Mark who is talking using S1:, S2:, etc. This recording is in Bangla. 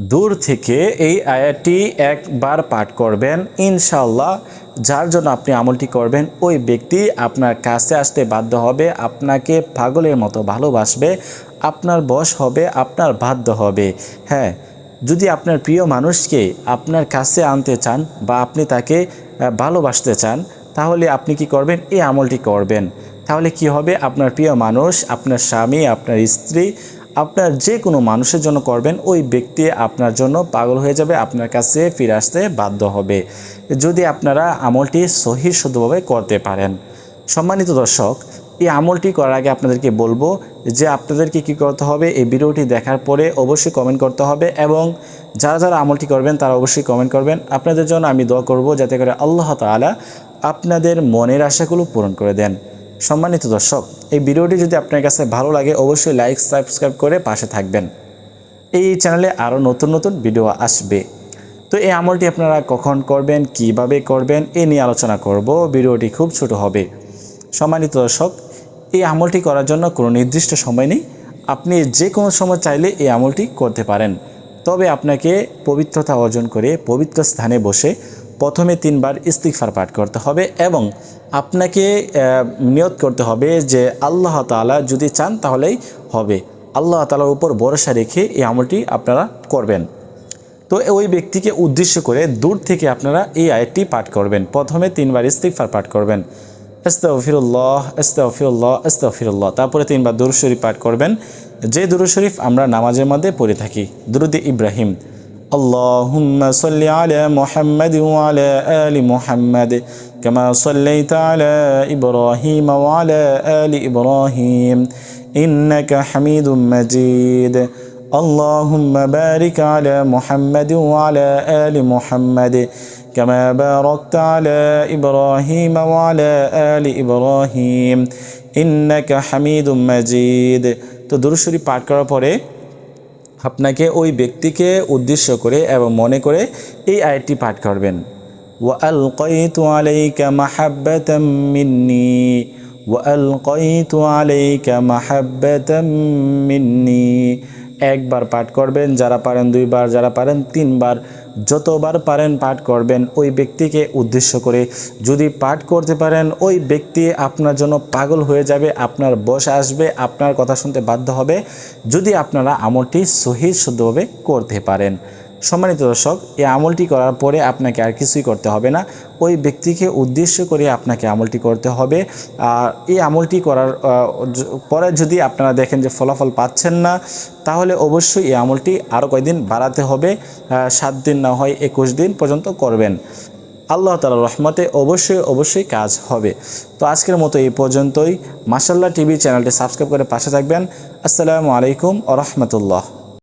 S1: দূর থেকে এই আয়াতটি একবার পাঠ করবেন, ইনশাআল্লাহ যার জন্য আপনি আমলটি করবেন ওই ব্যক্তি আপনার কাছে আসতে বাধ্য হবে, আপনাকে পাগলের মতো ভালোবাসবে, আপনার বশ হবে, আপনার বাধ্য হবে। হ্যাঁ, যদি আপনার প্রিয় মানুষকে আপনার কাছে আনতে চান বা আপনি তাকে ভালোবাসতে চান, তাহলে আপনি কি করবেন? এই আমলটি করবেন। তাহলে কি হবে? আপনার প্রিয় মানুষ, আপনার স্বামী, আপনার স্ত্রী, আপনার যে কোনো মানুষের জন্য করবেন, ওই ব্যক্তি আপনার জন্য পাগল হয়ে যাবে, আপনার কাছে ফিরে আসতে বাধ্য হবে, যদি আপনারা আমলটি সহিহ শুদ্ধভাবে করতে পারেন। সম্মানিত দর্শক, এই আমলটি করার আগে আপনাদেরকে বলবো যে আপনাদেরকে কী করতে হবে, এই ভিডিওটি দেখার পরে অবশ্যই কমেন্ট করতে হবে এবং যারা যারা আমলটি করবেন তারা অবশ্যই কমেন্ট করবেন। আপনাদের জন্য আমি দোয়া করব যাতে করে আল্লাহ তাআলা আপনাদের মনের আশাগুলো পূরণ করে দেন। সম্মানিত দর্শক, এই ভিডিওটি যদি আপনার কাছে ভালো লাগে অবশ্যই লাইক সাবস্ক্রাইব করে পাশে থাকবেন। এই চ্যানেলে আরও নতুন নতুন ভিডিও আসবে। তো এই আমলটি আপনারা কখন করবেন, কিভাবে করবেন, এ নিয়ে আলোচনা করব। ভিডিওটি খুব ছোট হবে। সম্মানিত দর্শক, এই আমলটি করার জন্য কোনো নির্দিষ্ট সময় নেই, আপনি যে কোনো সময় চাইলে এই আমলটি করতে পারেন। তবে আপনাকে পবিত্রতা অর্জন করে পবিত্র স্থানে বসে প্রথমে 3 বার ইস্তিগফার পাঠ করতে হবে এবং আপনাকে নিয়ত করতে হবে যে আল্লাহ তাআলা যদি চান তাহলেই হবে। আল্লাহ তাআলার উপর ভরসা রেখে এই আমলটি আপনারা করবেন। তো ওই ব্যক্তিকে উদ্দেশ্য করে দূর থেকে আপনারা এই আয়াতটি পাঠ করবেন। প্রথমে 3 বার ইস্তিগফার পাঠ করবেন, আস্তাগফিরুল্লাহ আস্তাগফিরুল্লাহ আস্তাগফিরুল্লাহ। তারপরে 3 বার দুরূদ শরীফ পাঠ করবেন, যে দুরূদ শরীফ আমরা নামাজের মধ্যে পড়ে থাকি, দুরূদে ইব্রাহিম। আল্লাহুম্মা সাল্লি আলা মুহাম্মাদ ওয়া আলা আলি মুহাম্মাদ কামা সাল্লাইতা আলা ইব্রাহিম ওয়া আলা আলি ইব্রাহিম ইন্নাকা হামিদুম মাজিদ। আল্লাহুম্মা বারিক আলা মুহাম্মাদ ওয়া আলা আলি মুহাম্মাদ কামা বারাকতা আলা ইব্রাহিম ওয়া আলা আলি ইব্রাহিম ইন্নাকা হামিদুম মাজিদ। তো দুরূদ শরীফ পাঠ করার পরে আপনাকে ওই ব্যক্তিকে উদ্দেশ্য করে এবং মনে করে এই আয়াতটি পাঠ করবেন, ওয়া আলকাইতু আলাইকা মাহাব্বাতাম মিন্নি, ওয়া আলকাইতু আলাইকা মাহাব্বাতাম মিন্নি। একবার পাঠ করবেন, যারা পারেন 2 বার, যারা পারেন 3 বার, যতবার পারেন পাঠ করবেন ওই ব্যক্তিকে উদ্দেশ্য করে। যদি পাঠ করতে পারেন ওই ব্যক্তি আপনার জন্য পাগল হয়ে যাবে, আপনার বশ আসবে, আপনার কথা শুনতে বাধ্য হবে, যদি আপনারা আমলটি সহিহ শুদ্ধভাবে করতে পারেন। সম্মানিত দর্শক, এই আমলটি করার পরে আপনাকে আর কিছুই করতে হবে না, ওই ব্যক্তিকে উদ্দেশ্য করে আপনাকে আমলটি করতে হবে। আর এই আমলটি করার পরে যদি আপনারা দেখেন যে ফলাফল পাচ্ছেন না, তাহলে অবশ্যই এই আমলটি আরও কয়েকদিন বাড়াতে হবে, 7 দিন না হয় 21 দিন পর্যন্ত করবেন। আল্লাহ তাআলার রহমতে অবশ্যই কাজ হবে। তো আজকের মতো এই পর্যন্তই। মাশাআল্লাহ টিভি চ্যানেলটি সাবস্ক্রাইব করে পাশে থাকবেন। আসসালামু আলাইকুম ওয়া রাহমাতুল্লাহ।